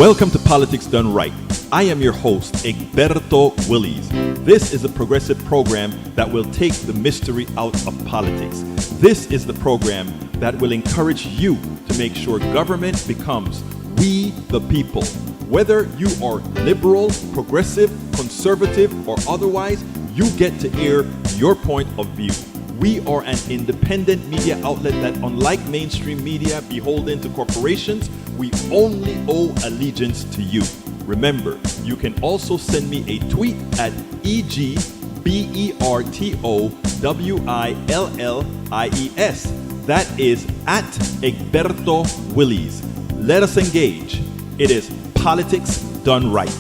Welcome to Politics Done Right. I am your host, Egberto Willies. This is a progressive program that will take the mystery out of politics. This is the program that will encourage you to make sure government becomes we the people. Whether you are liberal, progressive, conservative, or otherwise, you get to air your point of view. We are an independent media outlet that, unlike mainstream media beholden to corporations, we only owe allegiance to you. Remember, you can also send me a tweet at EGBERTOWILLIES. That is at Egberto Willies. Let us engage. It is Politics Done Right.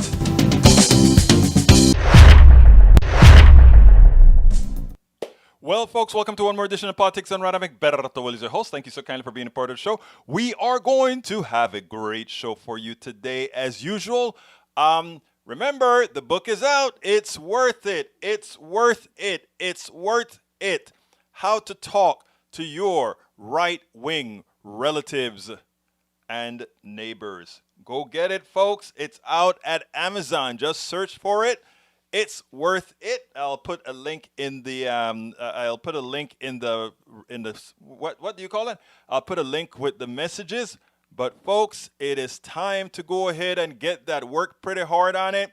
Well, folks, welcome to one more edition of Politics Done Right. I'm Egberto Willies, your host. Thank you so kindly for being a part of the show. We are going to have a great show for you today, as usual. Remember, the book is out. It's worth it. It's worth it. It's worth it. How to talk to your right-wing relatives and neighbors. Go get it, folks. It's out at Amazon. Just search for it. It's worth it. I'll put a link in the what do you call it? I'll put a link with the messages. But folks, it is time to go ahead and get that work pretty hard on it.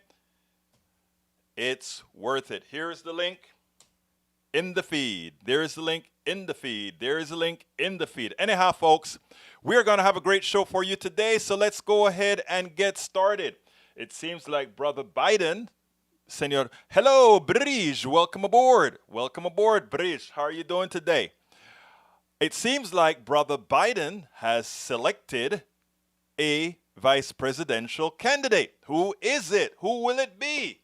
It's worth it. Here's the link in the feed. There's the link in the feed. There is a link in the feed. Anyhow, folks, we're going to have a great show for you today. So let's go ahead and get started. It seems like Brother Biden, Senor, hello, Brige, welcome aboard. Welcome aboard, Brige. How are you doing today? It seems like Brother Biden has selected a vice presidential candidate. Who is it? Who will it be?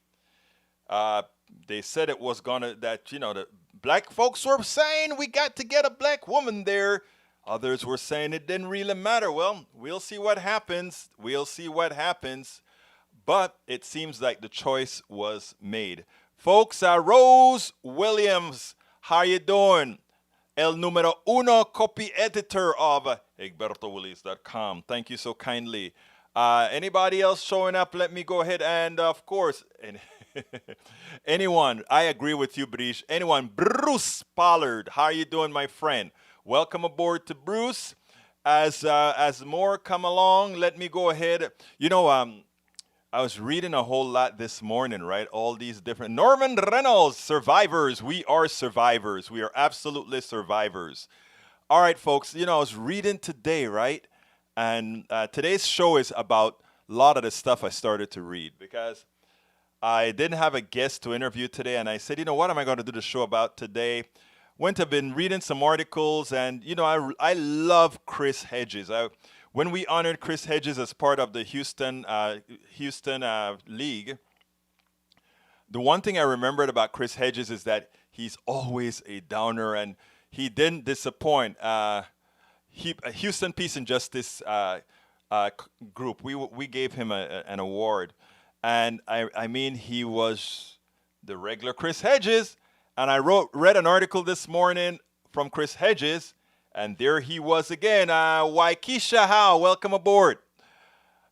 They said it was the black folks were saying we got to get a black woman there. Others were saying it didn't really matter. Well, we'll see what happens. We'll see what happens. But it seems like the choice was made. Folks, Rose Williams, how you doing? El número uno copy editor of egbertowillies.com. Thank you so kindly. Anybody else showing up? Let me go ahead and, of course, anyone. I agree with you, Brish. Anyone. Bruce Pollard, how are you doing, my friend? Welcome aboard to Bruce. As more come along, let me go ahead. I was reading a whole lot this morning, right? All these different... Norman Reynolds, survivors. We are survivors. We are absolutely survivors. All right, folks, I was reading today, right? And today's show is about a lot of the stuff I started to read because I didn't have a guest to interview today. And I said, what am I going to do the show about today? I've been reading some articles and, I love Chris Hedges. When we honored Chris Hedges as part of the Houston League, the one thing I remembered about Chris Hedges is that he's always a downer, and he didn't disappoint. Houston Peace and Justice group, we gave him an award, and he was the regular Chris Hedges, and I read an article this morning from Chris Hedges. And there he was again. Waikisha Howe, welcome aboard.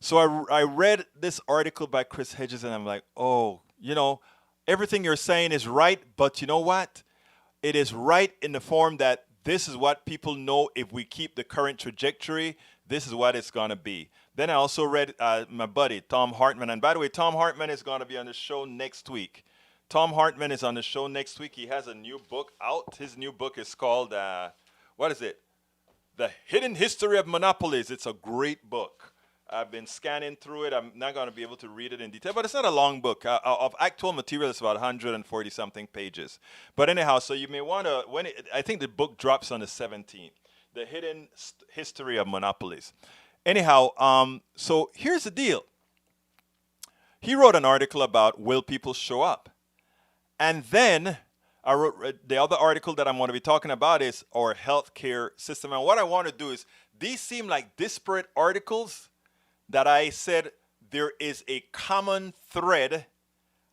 So I read this article by Chris Hedges, and I'm like, everything you're saying is right, but you know what? It is right in the form that this is what people know if we keep the current trajectory, this is what it's going to be. Then I also read my buddy, Tom Hartman. And by the way, Tom Hartman is going to be on the show next week. Tom Hartman is on the show next week. He has a new book out. His new book is called... what is it? The Hidden History of Monopolies. It's a great book. I've been scanning through it. I'm not going to be able to read it in detail, but it's not a long book. Of actual material, it's about 140-something pages. But anyhow, so you may want to, I think the book drops on the 17th. The Hidden History of Monopolies. Anyhow, so here's the deal. He wrote an article about will people show up? And then... I wrote the other article that I'm going to be talking about is our healthcare system. And what I want to do is, these seem like disparate articles that I said there is a common thread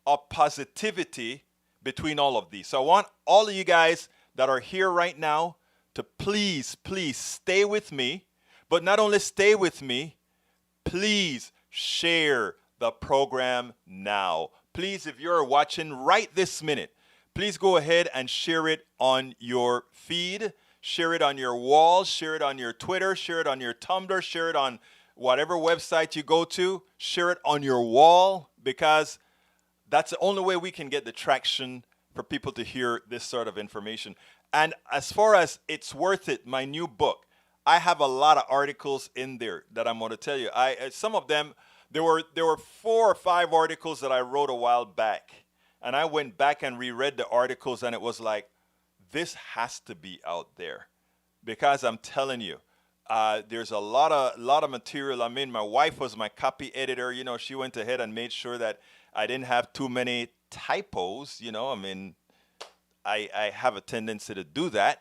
of positivity between all of these. So I want all of you guys that are here right now to please stay with me. But not only stay with me, please share the program now. Please, if you're watching right this minute, please go ahead and share it on your feed, share it on your wall, share it on your Twitter, share it on your Tumblr, share it on whatever website you go to, share it on your wall, because that's the only way we can get the traction for people to hear this sort of information. And as far as it's worth it, my new book, I have a lot of articles in there that I'm going to tell you. Some of them, there were 4 or 5 articles that I wrote a while back, and I went back and reread the articles, and it was like, this has to be out there, because I'm telling you, there's a lot of material. I mean, my wife was my copy editor. You know, she went ahead and made sure that I didn't have too many typos. You know, I mean, I have a tendency to do that.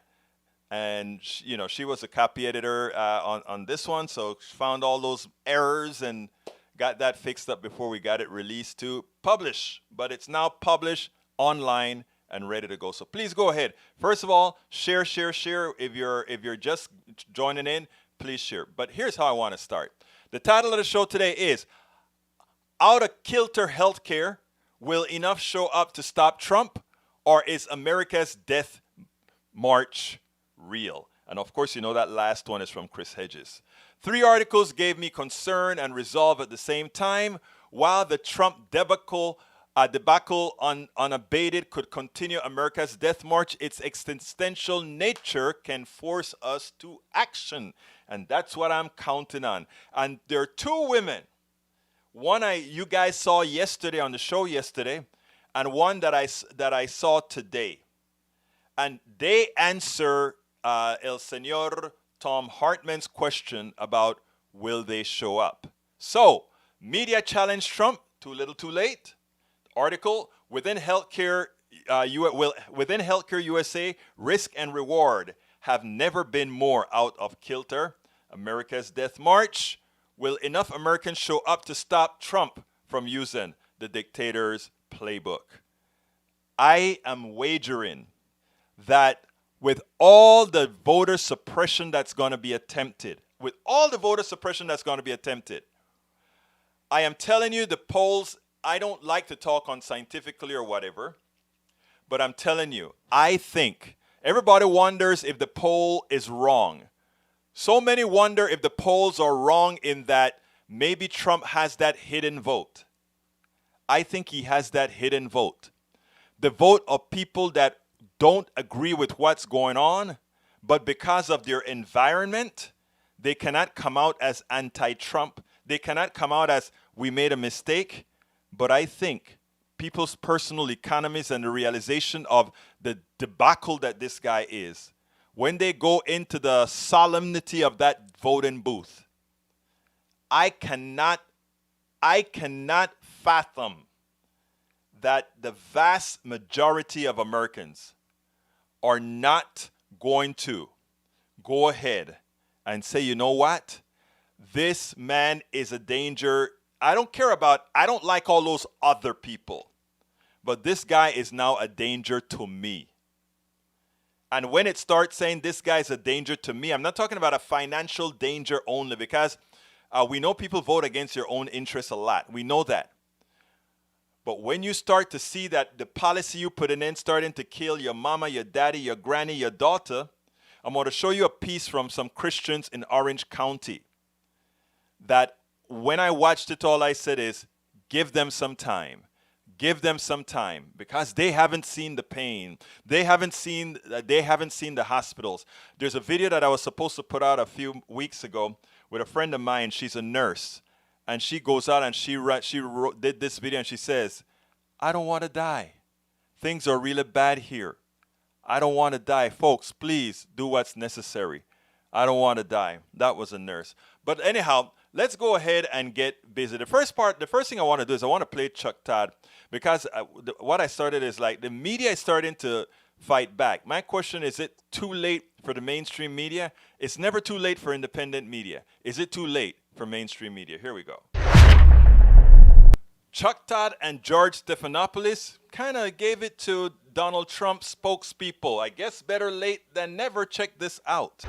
And, she was a copy editor on this one. So she found all those errors and got that fixed up before we got it released to publish. But it's now published online and ready to go. So please go ahead. First of all, share. If you're just joining in, please share. But here's how I want to start. The title of the show today is Outta Kilter Healthcare. Will enough show up to stop Trump? Or is America's Death March real? And of course, that last one is from Chris Hedges. 3 articles gave me concern and resolve at the same time. While the Trump debacle unabated could continue America's death march, its existential nature can force us to action. And that's what I'm counting on. And there are 2 women. One you guys saw yesterday on the show yesterday, and one that I saw today. And they answer El Señor Tom Hartman's question about will they show up. So, media challenged Trump, too little too late. Article, within healthcare USA, risk and reward have never been more out of kilter. America's Death March. Will enough Americans show up to stop Trump from using the dictator's playbook? I am wagering that with all the voter suppression that's going to be attempted, I am telling you, the polls, I don't like to talk on scientifically or whatever, but I'm telling you, I think everybody wonders if the poll is wrong. So many wonder if the polls are wrong in that maybe Trump has that hidden vote. I think he has that hidden vote. The vote of people that don't agree with what's going on, but because of their environment, they cannot come out as anti-Trump. They cannot come out as we made a mistake. But I think people's personal economies and the realization of the debacle that this guy is, when they go into the solemnity of that voting booth, I cannot fathom that the vast majority of Americans are not going to go ahead and say, you know what? This man is a danger. I don't like all those other people, but this guy is now a danger to me. And when it starts saying this guy is a danger to me, I'm not talking about a financial danger only, because we know people vote against their own interests a lot. We know that. But when you start to see that the policy you put in starting to kill your mama, your daddy, your granny, your daughter, I'm going to show you a piece from some Christians in Orange County that when I watched it, all I said is, give them some time. Give them some time, because they haven't seen the pain. They haven't seen the hospitals. There's a video that I was supposed to put out a few weeks ago with a friend of mine. She's a nurse, and she goes out and she did this video, and she says, I don't want to die. Things are really bad here. I don't want to die. Folks, please do what's necessary. I don't want to die. That was a nurse. But anyhow, let's go ahead and get busy. The first thing I want to do is I want to play Chuck Todd, because what I started is like the media is starting to fight back. My question is it too late for the mainstream media? It's never too late for independent media. Is it too late for mainstream media? Here we go. Chuck Todd and George Stephanopoulos kind of gave it to Donald Trump's spokespeople. I guess better late than never. Check this out.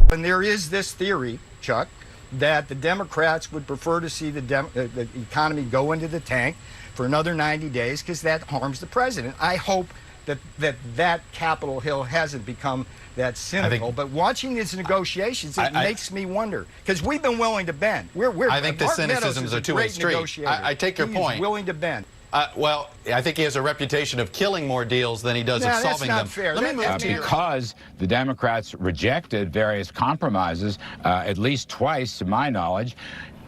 And there is this theory, Chuck, that the Democrats would prefer to see the economy go into the tank for another 90 days because that harms the president. I hope that Capitol Hill hasn't become that cynical. But watching these negotiations, it makes me wonder, because we've been willing to bend. I think the cynicisms are two-way street. I take your point. He's willing to bend. Well, I think he has a reputation of killing more deals than he does of solving them. That's not fair. Let me move to because the Democrats rejected various compromises at least twice, to my knowledge.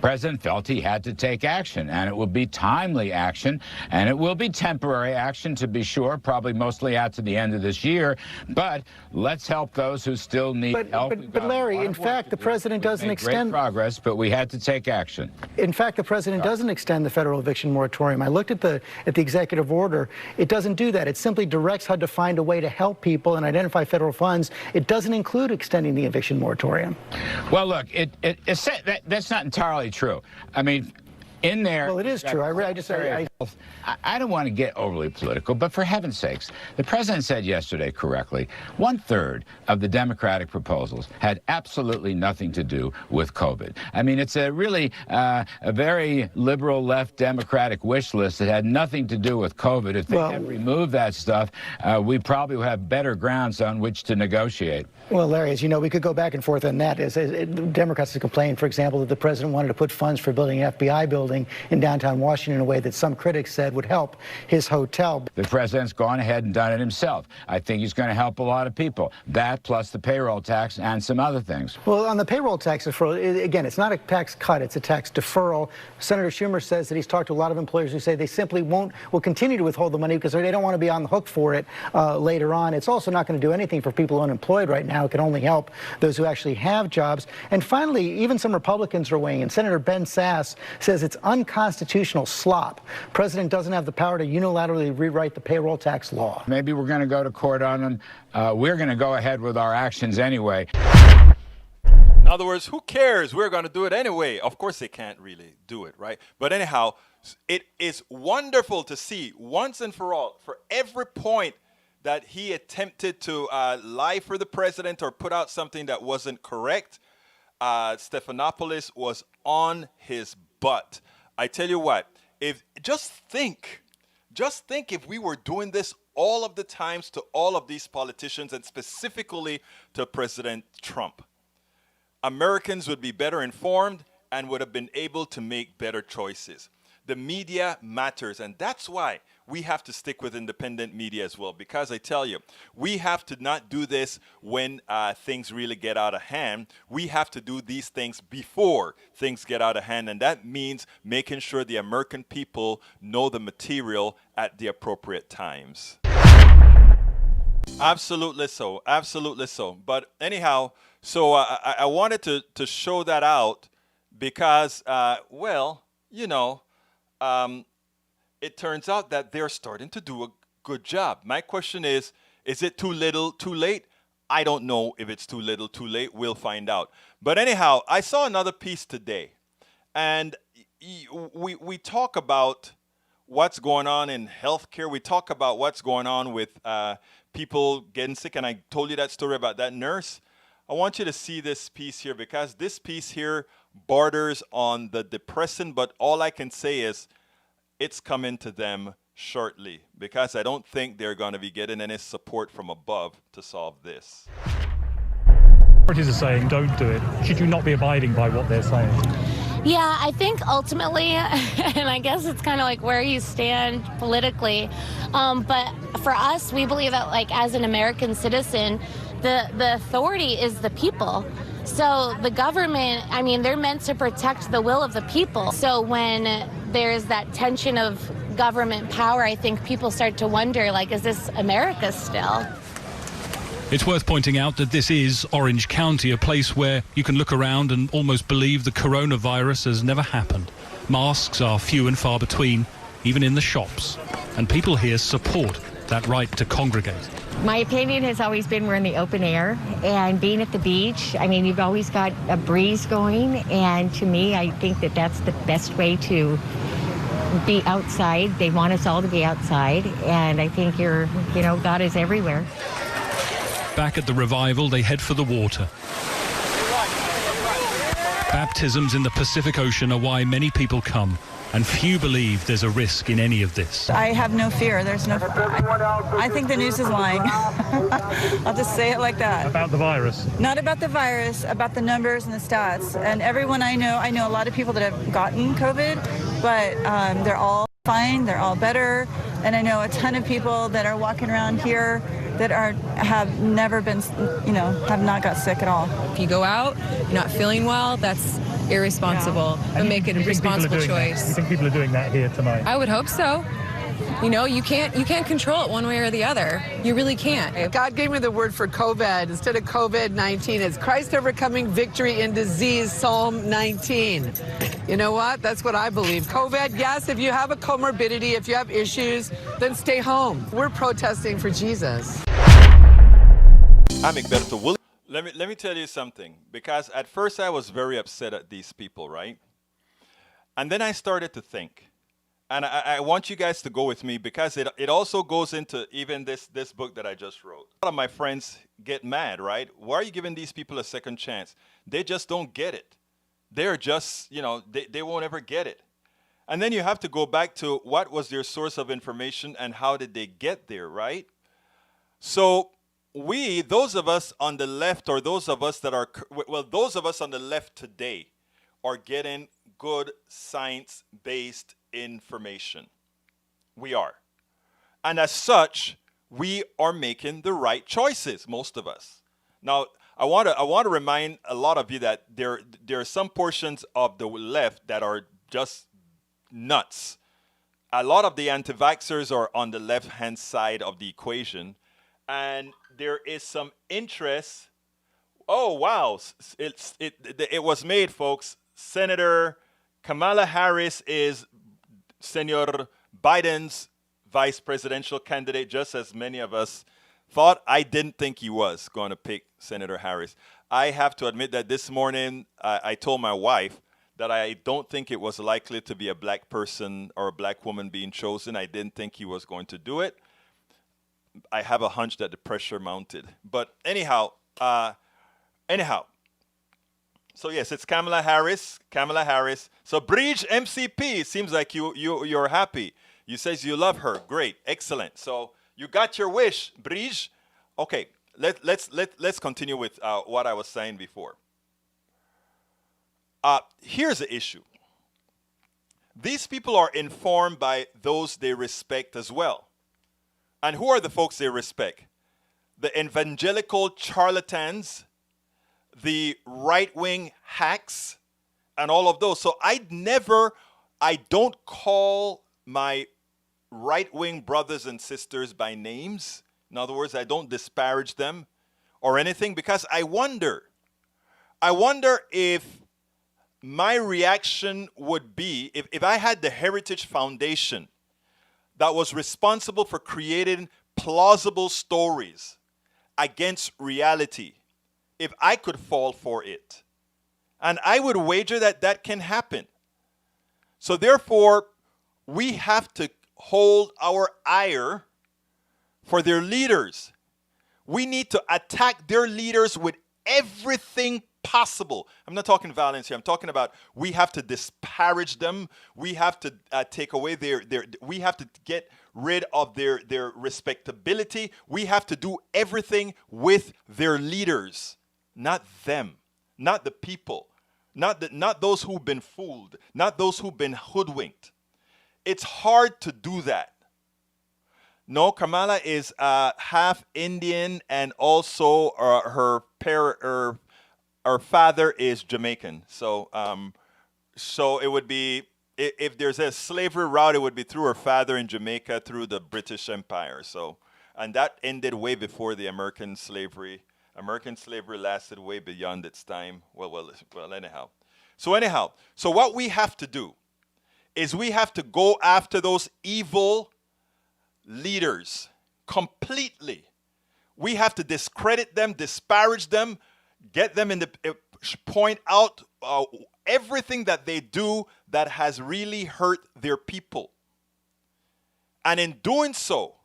President felt he had to take action, and it will be timely action, and it will be temporary action, to be sure, probably mostly out to the end of this year. But let's help those who still need help. But Larry, in fact, the president doesn't extend great progress, but we had to take action. In fact, the president doesn't extend the federal eviction moratorium. I looked at the executive order. It doesn't do that. It simply directs HUD to find a way to help people and identify federal funds. It doesn't include extending the eviction moratorium. Well, look, that's not entirely true. I mean, in there... Well, it is true. I don't want to get overly political, but for heaven's sakes, the president said yesterday correctly, 1/3 of the Democratic proposals had absolutely nothing to do with COVID. I mean, it's a really a very liberal left Democratic wish list that had nothing to do with COVID. If they had removed that stuff, we probably would have better grounds on which to negotiate. Well, Larry, as you know, we could go back and forth on that. Democrats have complained, for example, that the president wanted to put funds for building an FBI building in downtown Washington in a way that some critics said would help his hotel. The president's gone ahead and done it himself. I think he's going to help a lot of people. That plus the payroll tax and some other things. Well, on the payroll tax deferral, again, it's not a tax cut, it's a tax deferral. Senator Schumer says that he's talked to a lot of employers who say they simply will continue to withhold the money because they don't want to be on the hook for it later on. It's also not going to do anything for people unemployed right now. It can only help those who actually have jobs. And finally, even some Republicans are weighing in. Senator Ben Sasse says it's unconstitutional slop. President doesn't have the power to unilaterally rewrite the payroll tax law. Maybe we're going to go to court on them. We're going to go ahead with our actions anyway. In other words, who cares? We're going to do it anyway. Of course, they can't really do it, right? But anyhow, it is wonderful to see once and for all, for every point that he attempted to lie for the president or put out something that wasn't correct, Stephanopoulos was on his butt. I tell you what, just think if we were doing this all of the times to all of these politicians and specifically to President Trump. Americans would be better informed and would have been able to make better choices. The media matters, and that's why we have to stick with independent media as well, because I tell you, we have to not do this when things really get out of hand. We have to do these things before things get out of hand, and that means making sure the American people know the material at the appropriate times. Absolutely so. Absolutely so. But anyhow, so I wanted to show that out because, well, you know, it turns out that they're starting to do a good job. My question is it too little, too late? I don't know if it's too little, too late. We'll find out. But anyhow, I saw another piece today, and we talk about what's going on in healthcare. We talk about what's going on with people getting sick, and I told you that story about that nurse. I want you to see this piece here, because this piece here borders on the depressing, but all I can say is it's coming to them shortly, because I don't think they're going to be getting any support from above to solve this. Authorities are saying don't do it. Should you not be abiding by what they're saying? Yeah, I think ultimately, and I guess it's kind of like where you stand politically, but for us, we believe that, like, as an American citizen, the authority is the people. So the government, I mean, they're meant to protect the will of the people. So when there's that tension of government power, I think people start to wonder, like, is this America still? It's worth pointing out that this is Orange County, a place where you can look around and almost believe the coronavirus has never happened. Masks are few and far between, even in the shops. And people here support that right to congregate. My opinion has always been we're in the open air, and being at the beach, I mean, you've always got a breeze going, and to me, I think that that's the best way to be outside. They want us all to be outside, and I think God is everywhere. Back at the revival, they head for the water. Baptisms in the Pacific Ocean are why many people come, and few believe there's a risk in any of this. I have no fear. There's no. I think the news is lying. I'll just say it like that. About the virus? Not about the virus, about the numbers and the stats. And everyone I know a lot of people that have gotten COVID, but they're all fine. They're all better. And I know a ton of people that are walking around here that have never been, have not got sick at all. If you go out, you're not feeling well, that's irresponsible. But make it a responsible choice. You think people are doing that here tonight? I would hope so. You can't control it one way or the other. You really can't. God gave me the word for COVID. Instead of COVID-19, it's Christ overcoming victory in disease, Psalm 19. You know what? That's what I believe. COVID, yes, if you have a comorbidity, if you have issues, then stay home. We're protesting for Jesus. I'm Egberto Williams. Let me tell you something, because at first I was very upset at these people, right? And then I started to think, and I want you guys to go with me, because it also goes into even this book that I just wrote. A lot of my friends get mad, right? Why are you giving these people a second chance? They just don't get it. They're just, they won't ever get it. And then you have to go back to what was their source of information and how did they get there, right? So those of us on the left, or those of us that are, those of us on the left today are getting good science-based information. We are. And as such, we are making the right choices, most of us. Now, I want to remind a lot of you that there are some portions of the left that are just nuts. A lot of the anti-vaxxers are on the left-hand side of the equation, and there is some interest. Oh, wow. It was made, folks. Senator Kamala Harris is Senor Biden's vice presidential candidate, just as many of us thought. I didn't think he was going to pick Senator Harris. I have to admit that this morning I told my wife that I don't think it was likely to be a black person or a black woman being chosen. I didn't think he was going to do it. I have a hunch that the pressure mounted. But anyhow. So yes, it's Kamala Harris. So Bridge MCP, seems like you're happy. You says you love her. Great, excellent. So you got your wish, Bridge. Okay, let's continue with what I was saying before. Here's the issue. These people are informed by those they respect as well. And who are the folks they respect? The evangelical charlatans, the right-wing hacks, and all of those. So I don't call my right-wing brothers and sisters by names. In other words, I don't disparage them or anything, because I wonder if my reaction would be, if I had the Heritage Foundation that was responsible for creating plausible stories against reality, if I could fall for it. And I would wager that that can happen. So therefore, we have to hold our ire for their leaders. We need to attack their leaders with everything possible. I'm not talking violence here. I'm talking about we have to disparage them. We have to take away we have to get rid of their respectability. We have to do everything with their leaders. Not them, not the people, not those who've been fooled, not those who've been hoodwinked. It's hard to do that. No, Kamala is half Indian, and also her father is Jamaican. So it would be, if there's a slavery route, it would be through her father in Jamaica through the British Empire. So, and that ended way before the American slavery. American slavery lasted way beyond its time. Well, anyhow. So what we have to do is we have to go after those evil leaders completely. We have to discredit them, disparage them, get them in the point out everything that they do that has really hurt their people. And in doing so,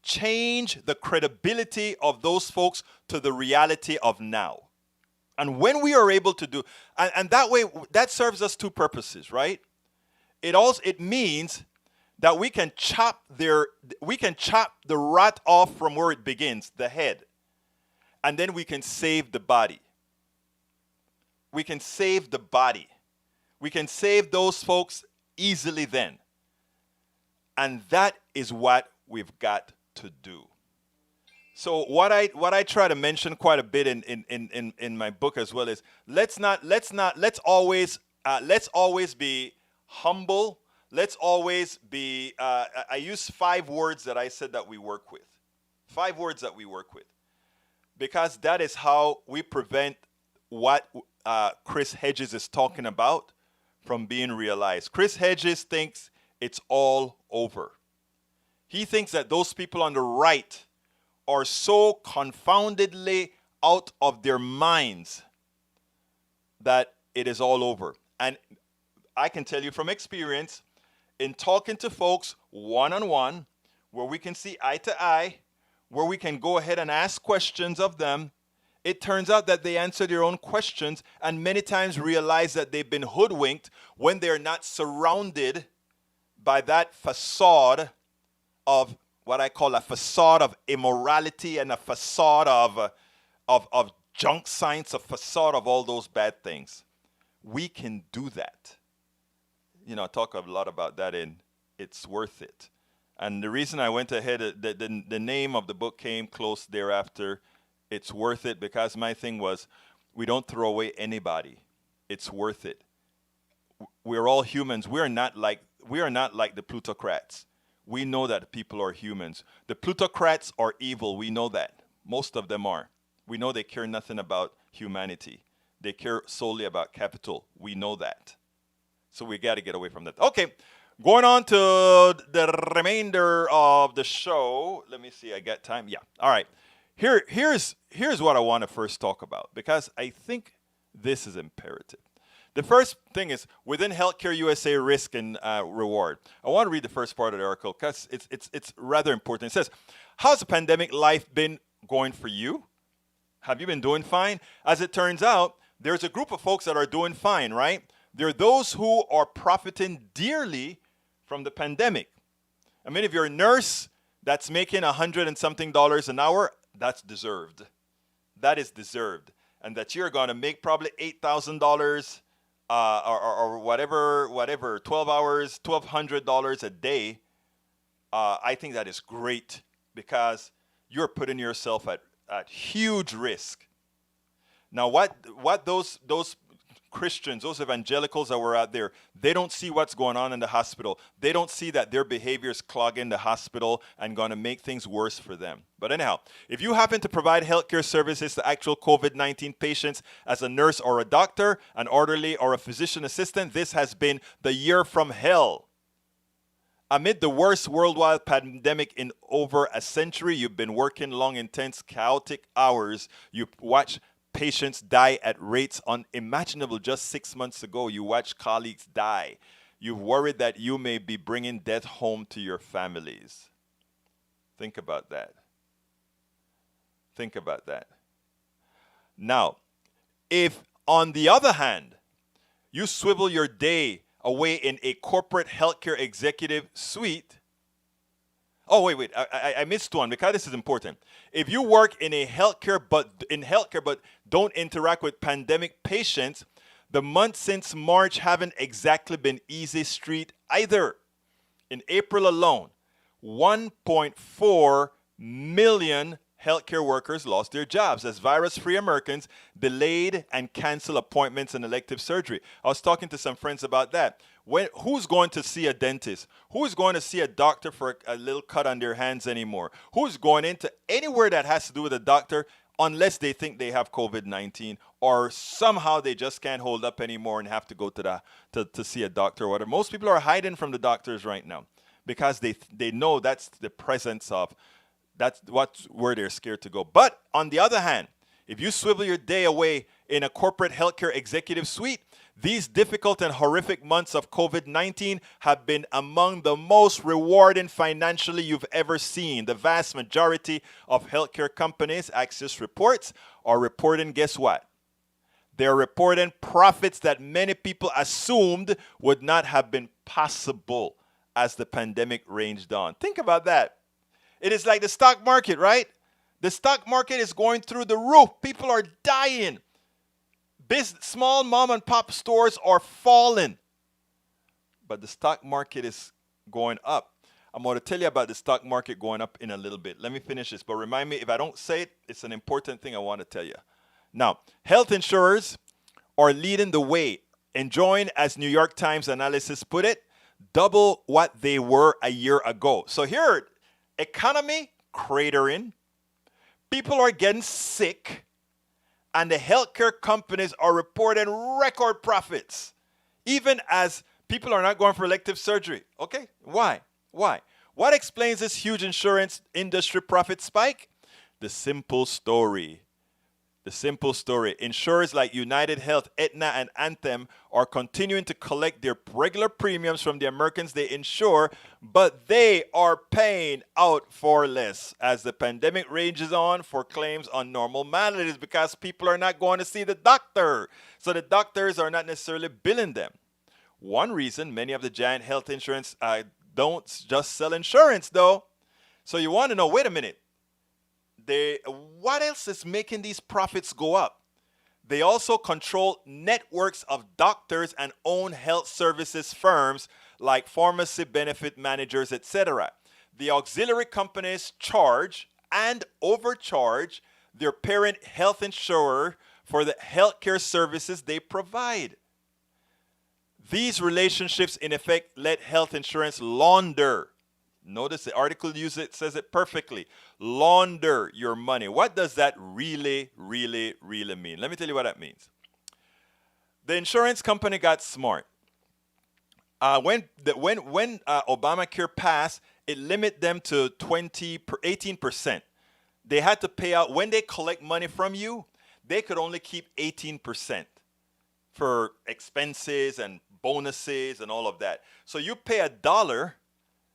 change the credibility of those folks to the reality of now. And when we are able to do, and that way, that serves us two purposes, right? It means that we can chop the rat off from where it begins, the head, and then we can save the body. We can save the body. We can save those folks easily then. And that is what we've got to do. So what I try to mention quite a bit in my book as well is let's always be humble. Let's always be. I use 5 words that I said that we work with. 5 words that we work with, because that is how we prevent what Chris Hedges is talking about from being realized. Chris Hedges thinks it's all over. He thinks that those people on the right are so confoundedly out of their minds that it is all over. And I can tell you from experience, in talking to folks one-on-one, where we can see eye to eye, where we can go ahead and ask questions of them, it turns out that they answer their own questions and many times realize that they've been hoodwinked when they're not surrounded by that facade of what I call a facade of immorality and a facade of junk science, a facade of all those bad things. We can do that. You know, I talk a lot about that in It's Worth It. And the reason I went ahead, the name of the book came close thereafter, It's Worth It, because my thing was, we don't throw away anybody. It's worth it. We're all humans. We are not like the plutocrats. We know that people are humans. The plutocrats are evil. We know that. Most of them are. We know they care nothing about humanity. They care solely about capital. We know that. So we got to get away from that. Okay, going on to the remainder of the show. Let me see. I got time. Yeah. All right. Here's what I want to first talk about, because I think this is imperative. The first thing is within Healthcare USA risk and reward. I want to read the first part of the article because it's rather important. It says, how's the pandemic life been going for you? Have you been doing fine? As it turns out, there's a group of folks that are doing fine, right? There are those who are profiting dearly from the pandemic. I mean, if you're a nurse that's making $100 and something an hour, that's deserved. That is deserved. And that you're going to make probably $8,000 or whatever, 12 hours, $1,200 a day, I think that is great, because you're putting yourself at huge risk. Now, what those Christians, those evangelicals that were out there, they don't see what's going on in the hospital. They don't see that their behavior is clogging the hospital and going to make things worse for them. But anyhow, if you happen to provide healthcare services to actual COVID-19 patients as a nurse or a doctor, an orderly or a physician assistant, this has been the year from hell. Amid the worst worldwide pandemic in over a century, you've been working long, intense, chaotic hours. You watch patients die at rates unimaginable. Just 6 months ago, you watched colleagues die. You've worried that you may be bringing death home to your families. Think about that. Think about that. Now, if on the other hand, you swivel your day away in a corporate healthcare executive suite. Oh, wait. I missed one, because this is important. If you work in healthcare but don't interact with pandemic patients, the months since March haven't exactly been easy street either. In April alone, 1.4 million healthcare workers lost their jobs as virus-free Americans delayed and canceled appointments and elective surgery. I was talking to some friends about that. Who's going to see a dentist? Who's going to see a doctor for a little cut on their hands anymore? Who's going into anywhere that has to do with a doctor unless they think they have COVID-19 or somehow they just can't hold up anymore and have to go to see a doctor or whatever? Most people are hiding from the doctors right now because they know that's the presence of, that's where they're scared to go. But on the other hand, if you swivel your day away in a corporate healthcare executive suite, these difficult and horrific months of COVID-19 have been among the most rewarding financially you've ever seen. The vast majority of healthcare companies, Access reports, are reporting, guess what? They're reporting profits that many people assumed would not have been possible as the pandemic raged on. Think about that. It is like the stock market, right? The stock market is going through the roof. People are dying. Small mom and pop stores are falling. But the stock market is going up. I'm going to tell you about the stock market going up in a little bit. Let me finish this. But remind me, if I don't say it, it's an important thing I want to tell you. Now, health insurers are leading the way, enjoying, as New York Times analysis put it, double what they were a year ago. So here, economy cratering, people are getting sick, and the healthcare companies are reporting record profits, even as people are not going for elective surgery. Okay, why? Why? What explains this huge insurance industry profit spike? The simple story. The simple story. Insurers like United Health, Aetna, and Anthem are continuing to collect their regular premiums from the Americans they insure, but they are paying out for less as the pandemic rages on for claims on normal maladies because people are not going to see the doctor. So the doctors are not necessarily billing them. One reason many of the giant health insurance don't just sell insurance, though. So you want to know, wait a minute. What else is making these profits go up? They also control networks of doctors and own health services firms like pharmacy benefit managers, etc. The auxiliary companies charge and overcharge their parent health insurer for the healthcare services they provide. These relationships, in effect, let health insurance launder. Notice the article says it perfectly. Launder your money. What does that really, really, really mean? Let me tell you what that means. The insurance company got smart. When Obamacare passed, it limited them to 18%. They had to pay out, when they collect money from you, they could only keep 18% for expenses and bonuses and all of that. So you pay $1,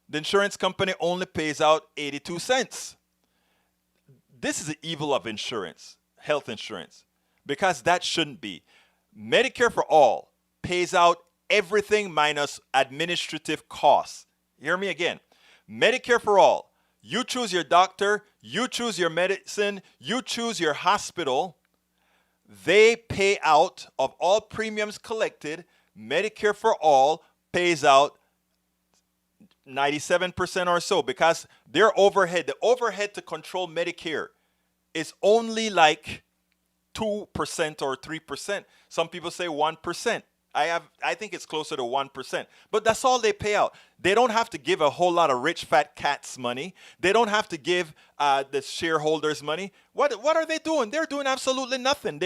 the insurance company only pays out 82 cents. This is the evil of insurance, health insurance, because that shouldn't be. Medicare for All pays out everything minus administrative costs. Hear me again. Medicare for All. You choose your doctor, you choose your medicine, you choose your hospital. They pay out of all premiums collected. Medicare for All pays out 97% or so because their overhead, the overhead to control Medicare is only like 2% or 3%. Some people say 1%. I think it's closer to 1%. But that's all they pay out. They don't have to give a whole lot of rich fat cats money. They don't have to give the shareholders money. What are they doing? They're doing absolutely nothing.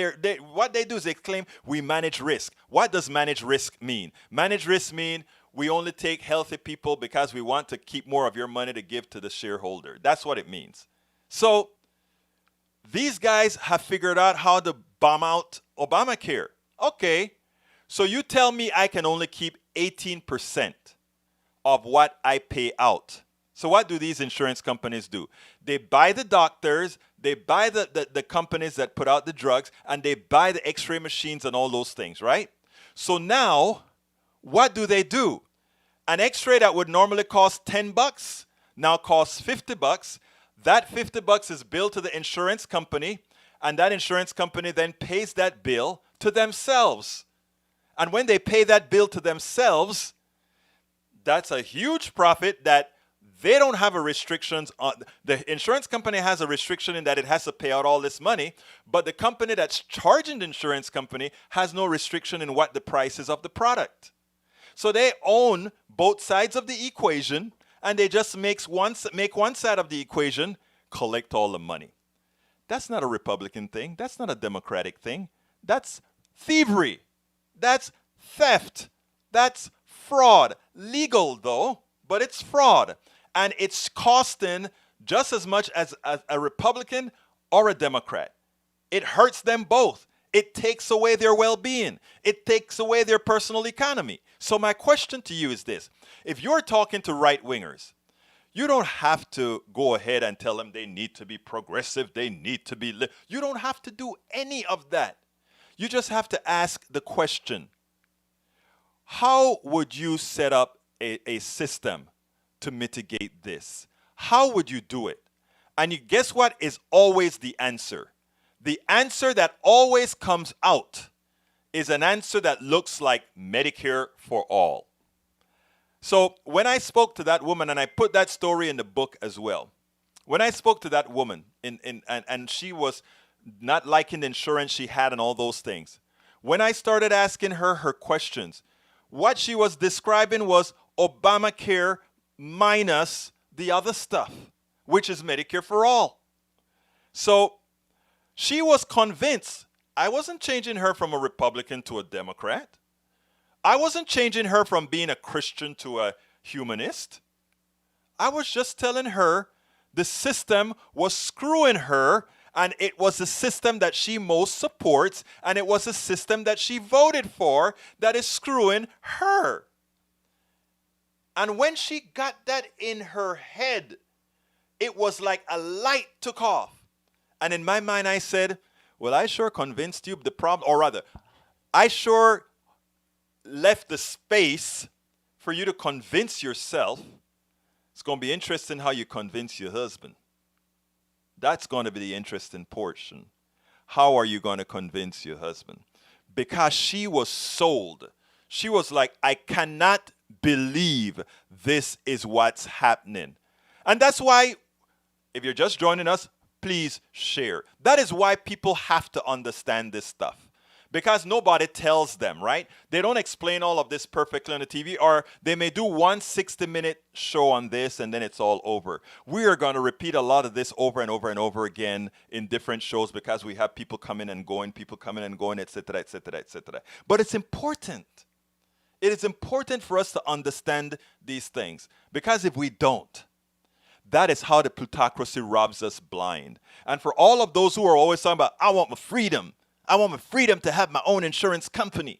What they do is they claim we manage risk. What does manage risk mean? Manage risk mean we only take healthy people because we want to keep more of your money to give to the shareholder. That's what it means. So these guys have figured out how to bomb out Obamacare. Okay, so you tell me I can only keep 18% of what I pay out. So what do these insurance companies do? They buy the doctors, they buy the companies that put out the drugs, and they buy the x-ray machines and all those things, right? So now, what do? An x-ray that would normally cost $10 now costs $50. That $50 is billed to the insurance company, and that insurance company then pays that bill to themselves. And when they pay that bill to themselves, that's a huge profit that they don't have a restrictions on. The insurance company has a restriction in that it has to pay out all this money, but the company that's charging the insurance company has no restriction in what the price is of the product. So they own both sides of the equation, and they just make one side of the equation collect all the money. That's not a Republican thing. That's not a Democratic thing. That's thievery. That's theft. That's fraud. Legal, though, but it's fraud. And it's costing just as much as a Republican or a Democrat. It hurts them both. It takes away their well-being. It takes away their personal economy. So my question to you is this. If you're talking to right-wingers, you don't have to go ahead and tell them they need to be progressive, they need to be... You don't have to do any of that. You just have to ask the question, how would you set up a system to mitigate this? How would you do it? And you guess what is always the answer? The answer that always comes out is an answer that looks like Medicare for all. So when I spoke to that woman, and I put that story in the book as well, when I spoke to that woman and she was not liking the insurance she had and all those things, when I started asking her questions, what she was describing was Obamacare minus the other stuff, which is Medicare for all. So she was convinced. I wasn't changing her from a Republican to a Democrat. I wasn't changing her from being a Christian to a humanist. I was just telling her the system was screwing her, and it was the system that she most supports, and it was a system that she voted for that is screwing her. And when she got that in her head, it was like a light took off. And in my mind, I said, well, I sure convinced you the problem, or rather, I sure left the space for you to convince yourself. It's going to be interesting how you convince your husband. That's going to be the interesting portion. How are you going to convince your husband? Because she was sold. She was like, I cannot believe this is what's happening. And that's why, if you're just joining us, please share. That is why people have to understand this stuff. Because nobody tells them, right? They don't explain all of this perfectly on the TV, or they may do one 60-minute show on this and then it's all over. We are going to repeat a lot of this over and over and over again in different shows because we have people coming and going, etc., etc., etc. But it's important. It is important for us to understand these things, because if we don't, that is how the plutocracy robs us blind. And for all of those who are always talking about, I want my freedom. I want my freedom to have my own insurance company.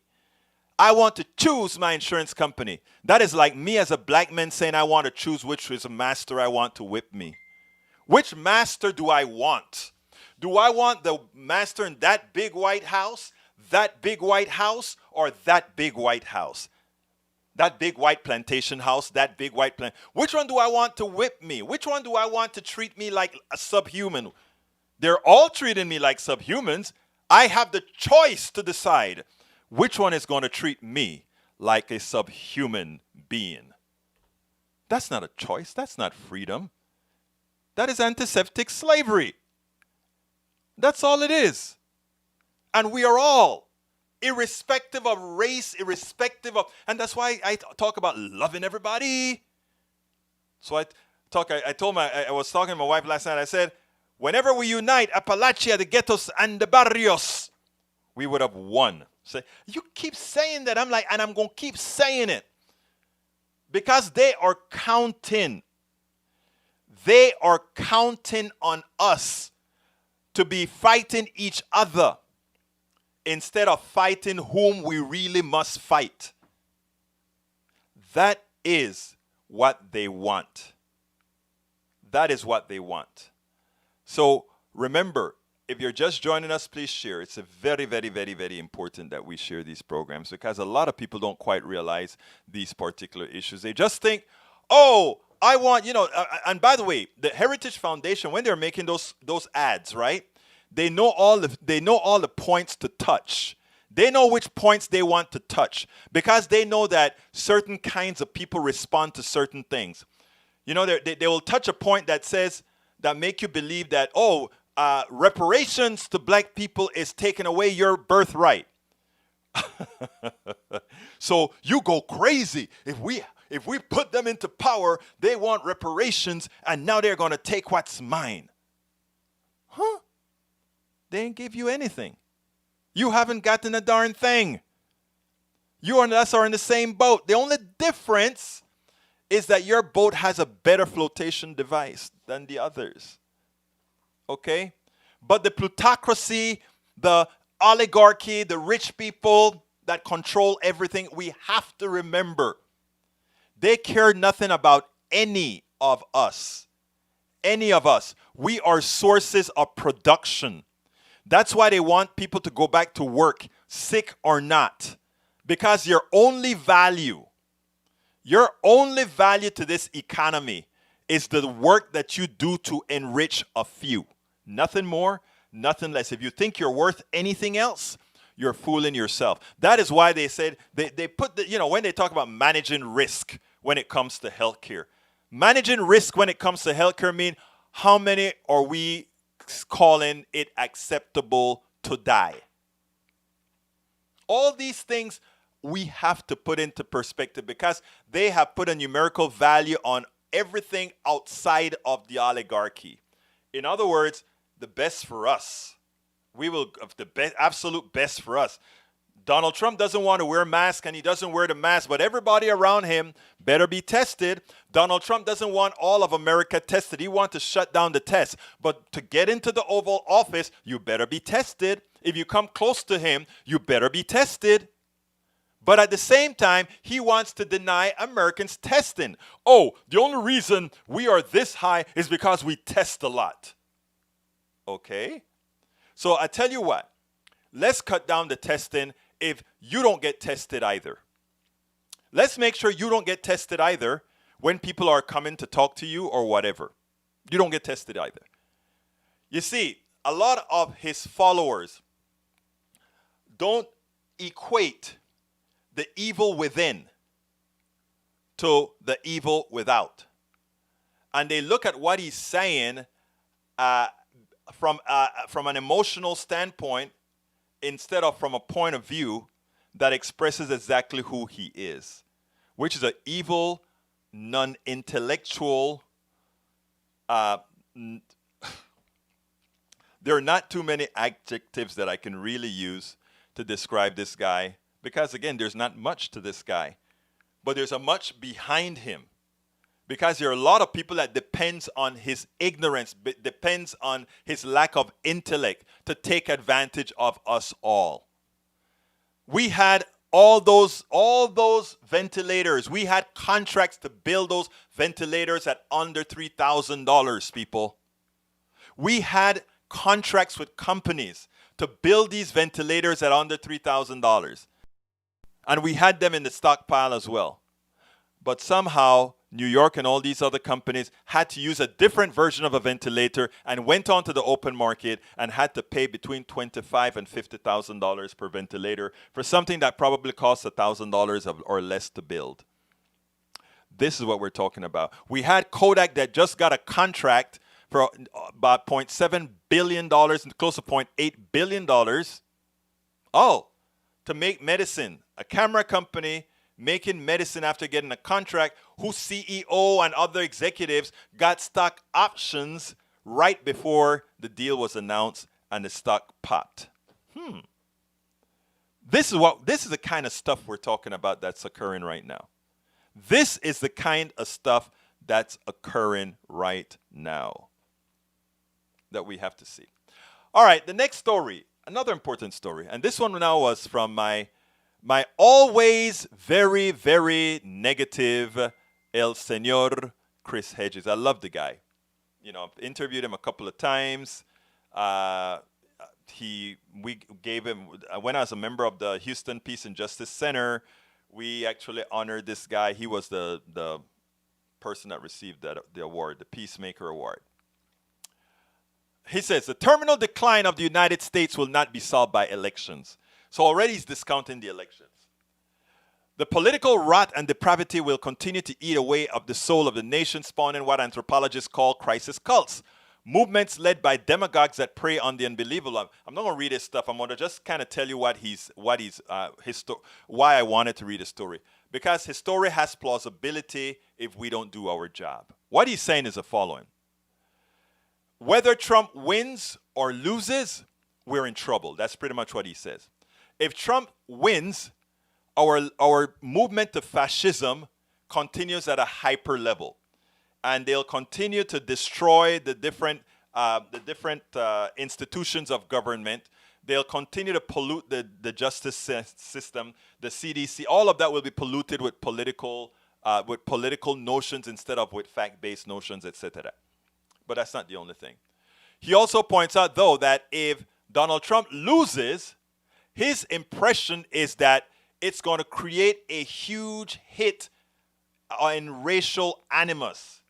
I want to choose my insurance company. That is like me as a black man saying I want to choose which is a master I want to whip me. Which master do I want? Do I want the master in that big white house, or that big white house? That big white plantation house, that big white plant. Which one do I want to whip me? Which one do I want to treat me like a subhuman? They're all treating me like subhumans. I have the choice to decide which one is going to treat me like a subhuman being. That's not a choice. That's not freedom. That is antiseptic slavery. That's all it is. And we are all, irrespective of race, irrespective of, and that's why I talk about loving everybody. So I was talking to my wife last night. I said, whenever we unite Appalachia, the ghettos, and the barrios, we would have won. So you keep saying that. I'm like, and I'm going to keep saying it. Because they are counting. They are counting on us to be fighting each other instead of fighting whom we really must fight. That is what they want. That is what they want. So remember, if you're just joining us, please share. It's a very, very, very, very important that we share these programs, because a lot of people don't quite realize these particular issues. They just think, oh, I want, and by the way, the Heritage Foundation, when they're making those ads, right? They know all the points to touch. They know which points they want to touch, because they know that certain kinds of people respond to certain things. They will touch a point that says, that make you believe that, reparations to black people is taking away your birthright. So you go crazy. If we put them into power, they want reparations, and now they're going to take what's mine. Huh? They ain't give you anything. You haven't gotten a darn thing. You and us are in the same boat. The only difference is that your boat has a better flotation device than the others. Okay? But the plutocracy, the oligarchy, the rich people that control everything, we have to remember, they care nothing about any of us. Any of us. We are sources of production. That's why they want people to go back to work, sick or not. Because your only value to this economy is the work that you do to enrich a few. Nothing more, nothing less. If you think you're worth anything else, you're fooling yourself. That is why they said, they put when they talk about managing risk when it comes to healthcare. Managing risk when it comes to healthcare mean how many are we calling it acceptable to die? All these things we have to put into perspective because they have put a numerical value on everything outside of the oligarchy. In other words, the best for us. We will the best, absolute best for us. Donald Trump doesn't want to wear a mask and he doesn't wear the mask, but everybody around him better be tested. Donald Trump doesn't want all of America tested. He wants to shut down the tests. But to get into the Oval Office, you better be tested. If you come close to him, you better be tested. But at the same time, he wants to deny Americans testing. Oh, the only reason we are this high is because we test a lot. Okay? So I tell you what, let's cut down the testing if you don't get tested either. Let's make sure you don't get tested either when people are coming to talk to you or whatever. You don't get tested either. You see, a lot of his followers don't equate the evil within to the evil without. And they look at what he's saying from an emotional standpoint instead of from a point of view that expresses exactly who he is, which is an evil, non-intellectual. There are not too many adjectives that I can really use to describe this guy because, again, there's not much to this guy. But there's a much behind him. Because there are a lot of people that depends on his ignorance, depends on his lack of intellect to take advantage of us all. We had all those ventilators. We had contracts to build those ventilators at under $3,000, people. We had contracts with companies to build these ventilators at under $3,000. And we had them in the stockpile as well. But somehow, New York and all these other companies had to use a different version of a ventilator and went onto the open market and had to pay between $25,000 and $50,000 per ventilator for something that probably costs $1,000 or less to build. This is what we're talking about. We had Kodak that just got a contract for about $0.7 billion and close to $0.8 billion. Oh, to make medicine. A camera company making medicine after getting a contract, whose CEO and other executives got stock options right before the deal was announced and the stock popped. This is the kind of stuff we're talking about that's occurring right now. This is the kind of stuff that's occurring right now that we have to see. All right, the next story, another important story, and this one now was from my always very, very negative El Señor Chris Hedges. I love the guy. You know, I've interviewed him a couple of times. We gave him, when I was a member of the Houston Peace and Justice Center, we actually honored this guy. He was the person that received the award, the Peacemaker Award. He says, the terminal decline of the United States will not be solved by elections. So already he's discounting the elections. The political rot and depravity will continue to eat away of the soul of the nation, spawning what anthropologists call crisis cults. Movements led by demagogues that prey on the unbelievable. I'm not going to read his stuff. I'm going to just kind of tell you why I wanted to read his story. Because his story has plausibility if we don't do our job. What he's saying is the following. Whether Trump wins or loses, we're in trouble. That's pretty much what he says. If Trump wins, our movement to fascism continues at a hyper level. And they'll continue to destroy the different institutions of government. They'll continue to pollute the justice system, the CDC. All of that will be polluted with political notions instead of with fact-based notions, etc. But that's not the only thing. He also points out, though, that if Donald Trump loses, his impression is that it's going to create a huge hit in racial animus.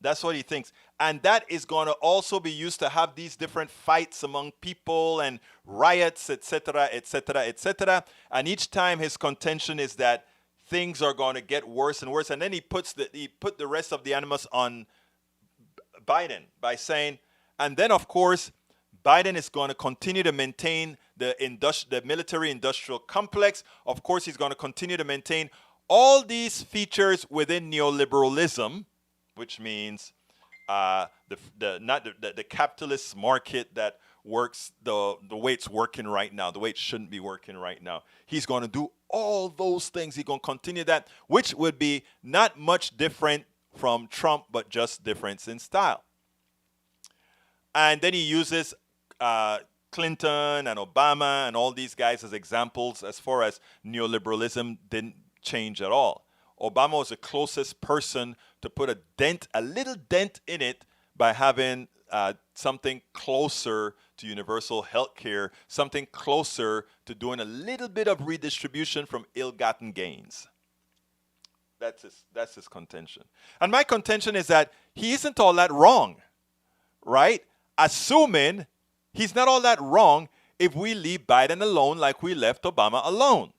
That's what he thinks. And that is going to also be used to have these different fights among people and riots, etc., etc., etc. And each time his contention is that things are going to get worse and worse. And then he put the rest of the animus on Biden by saying, and then of course, Biden is going to continue to maintain the military-industrial complex. Of course, he's going to continue to maintain all these features within neoliberalism, which means the capitalist market that works the way it's working right now, the way it shouldn't be working right now. He's going to do all those things. He's going to continue that, which would be not much different from Trump, but just difference in style. And then he uses Clinton and Obama and all these guys as examples as far as neoliberalism didn't change at all. Obama was the closest person to put a little dent in it by having something closer to universal health care, something closer to doing a little bit of redistribution from ill-gotten gains. That's his contention. And my contention is that he isn't all that wrong, right? Assuming he's not all that wrong if we leave Biden alone like we left Obama alone.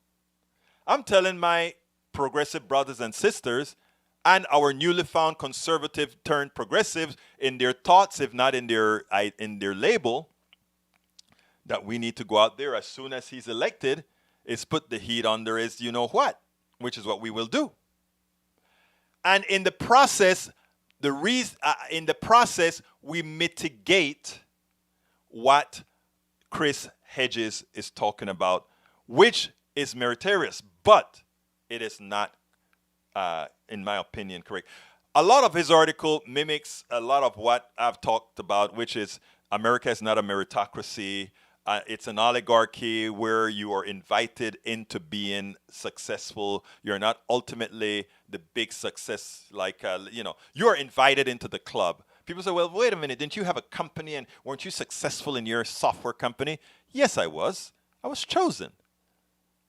I'm telling my progressive brothers and sisters and our newly found conservative turned progressives in their thoughts, if not in their label, that we need to go out there as soon as he's elected is put the heat under his you know what, which is what we will do. And in the process, we mitigate what Chris Hedges is talking about, which is meritorious, but it is not, in my opinion, correct. A lot of his article mimics a lot of what I've talked about, which is America is not a meritocracy. It's an oligarchy where you are invited into being successful. You're not ultimately the big success, you are invited into the club. People say, well, wait a minute, didn't you have a company and weren't you successful in your software company? Yes, I was. I was chosen.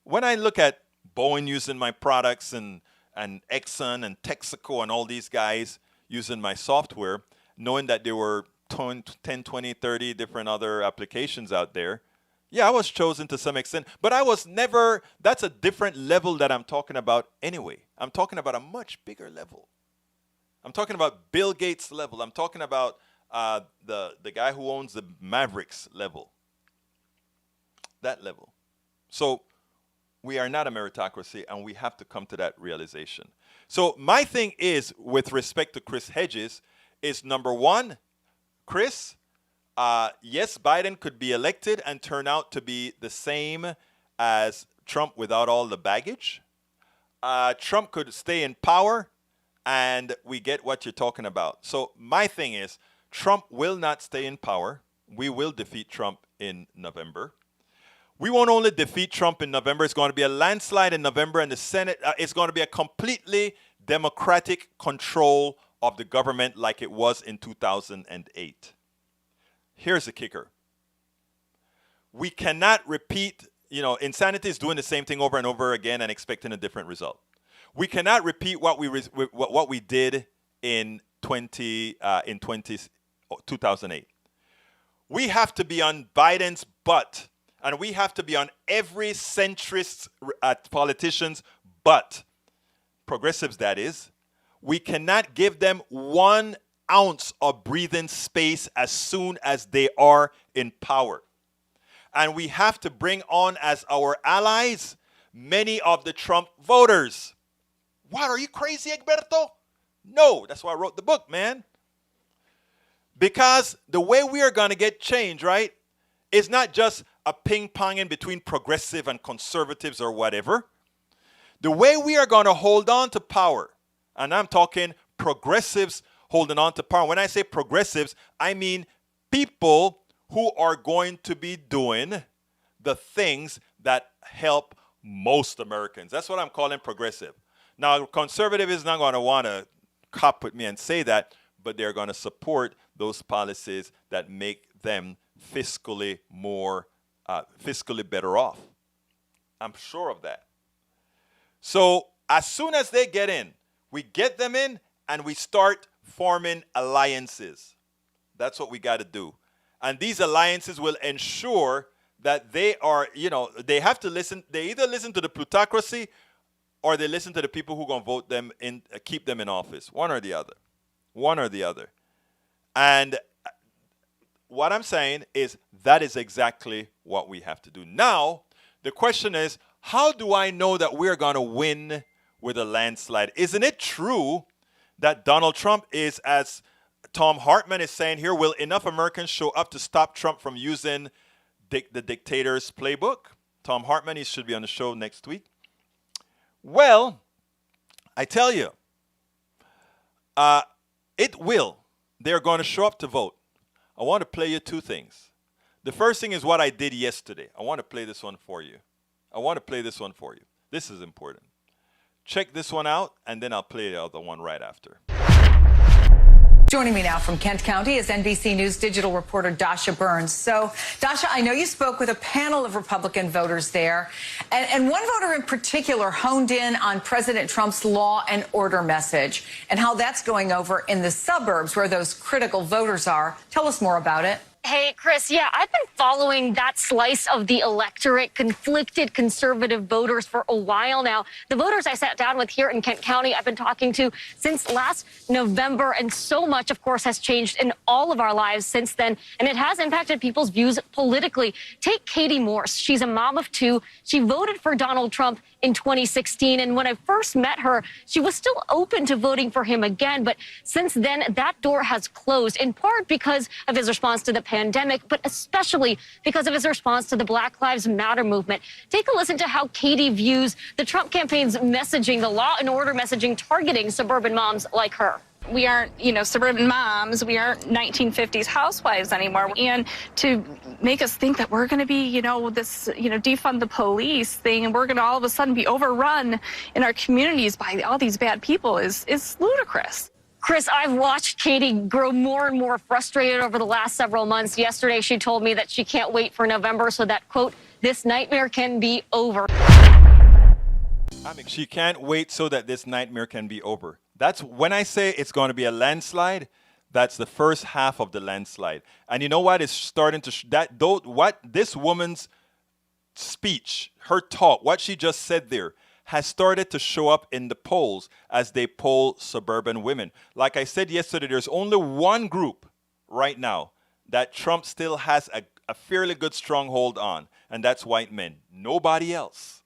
When I look at Boeing using my products and Exxon and Texaco and all these guys using my software, knowing that there were 10, 20, 30 different other applications out there, yeah, I was chosen to some extent, but I was never, that's a different level that I'm talking about anyway. I'm talking about a much bigger level. I'm talking about Bill Gates level. I'm talking about the guy who owns the Mavericks level. That level. So we are not a meritocracy, and we have to come to that realization. So my thing is, with respect to Chris Hedges, is number one, Chris, yes, Biden could be elected and turn out to be the same as Trump without all the baggage. Trump could stay in power, and we get what you're talking about. So my thing is, Trump will not stay in power. We will defeat Trump in November. We won't only defeat Trump in November, it's going to be a landslide in November, and the Senate, it's going to be a completely democratic control of the government like it was in 2008. Here's the kicker. We cannot repeat, insanity is doing the same thing over and over again and expecting a different result. We cannot repeat what we did in 2008. We have to be on Biden's butt, and we have to be on every centrist politician's butt, progressives that is. We cannot give them 1 ounce of breathing space as soon as they are in power. And we have to bring on as our allies many of the Trump voters. What, are you crazy, Egberto? No, that's why I wrote the book, man. Because the way we are going to get change, right, is not just a ping-ponging between progressive and conservatives or whatever. The way we are going to hold on to power, and I'm talking progressives holding on to power. When I say progressives, I mean people who are going to be doing the things that help most Americans. That's what I'm calling progressive. Now, conservative is not going to want to cop with me and say that, but they're going to support those policies that make them fiscally better off. I'm sure of that. So as soon as they get in, we get them in and we start forming alliances. That's what we got to do. And these alliances will ensure that they are, they have to listen. They either listen to the plutocracy or they listen to the people who are going to vote them in, keep them in office. One or the other. One or the other. And what I'm saying is that is exactly what we have to do. Now, the question is, how do I know that we're going to win with a landslide? Isn't it true that Donald Trump is, as Tom Hartman is saying here, will enough Americans show up to stop Trump from using the dictator's playbook? Tom Hartman, he should be on the show next week. Well, I tell you, it will. They're going to show up to vote. I want to play you two things. The first thing is what I did yesterday. I want to play this one for you. This is important. Check this one out, and then I'll play the other one right after. Joining me now from Kent County is NBC News digital reporter Dasha Burns. So, Dasha, I know you spoke with a panel of Republican voters there, and one voter in particular honed in on President Trump's law and order message and how that's going over in the suburbs where those critical voters are. Tell us more about it. Hey, Chris, yeah, I've been following that slice of the electorate, conflicted conservative voters, for a while now. The voters I sat down with here in Kent County, I've been talking to since last November, and so much, of course, has changed in all of our lives since then, and it has impacted people's views politically. Take Katie Morse. She's a mom of two. She voted for Donald Trump in 2016, and when I first met her, she was still open to voting for him again, but since then, that door has closed, in part because of his response to the pandemic, but especially because of his response to the Black Lives Matter movement. Take a listen to how Katie views the Trump campaign's messaging, the law and order messaging targeting suburban moms like her. We aren't, suburban moms. We aren't 1950s housewives anymore. And to make us think that we're going to be, this, defund the police thing, and we're going to all of a sudden be overrun in our communities by all these bad people is ludicrous. Chris, I've watched Katie grow more and more frustrated over the last several months. Yesterday, she told me that she can't wait for November so that, quote, this nightmare can be over. She can't wait so that this nightmare can be over. That's when I say it's going to be a landslide. That's the first half of the landslide. And you know what? It's starting to what this woman's speech, her talk, what she just said there, has started to show up in the polls as they poll suburban women. Like I said yesterday, there's only one group right now that Trump still has a fairly good stronghold on, and that's white men. Nobody else.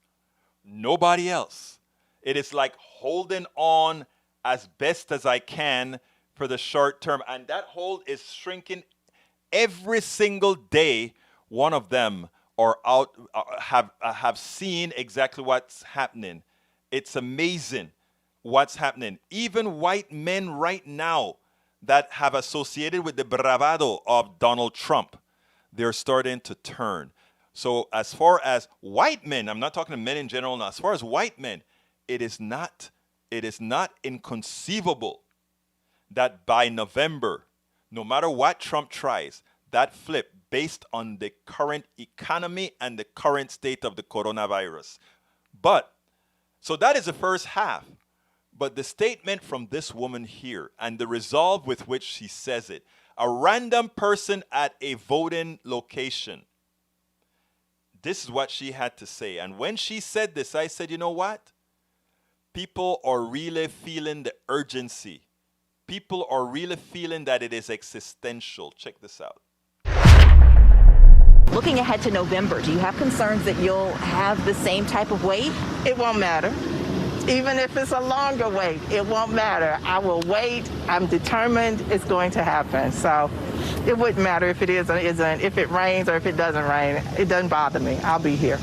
Nobody else. It is like holding on as best as I can for the short term, and that hold is shrinking every single day. One of them are out, have seen exactly what's happening. It's amazing what's happening. Even white men right now that have associated with the bravado of Donald Trump, they're starting to turn. So as far as white men, I'm not talking to men in general now, as far as white men, it is not inconceivable that by November, no matter what Trump tries, that flip based on the current economy and the current state of the coronavirus. But, so that is the first half. But the statement from this woman here and the resolve with which she says it, a random person at a voting location, this is what she had to say. And when she said this, I said, you know what? People are really feeling the urgency. People are really feeling that it is existential. Check this out. Looking ahead to November, do you have concerns that you'll have the same type of wait? It won't matter. Even if it's a longer wait, it won't matter. I will wait. I'm determined it's going to happen. So it wouldn't matter if it is or isn't, if it rains or if it doesn't rain. It doesn't bother me. I'll be here.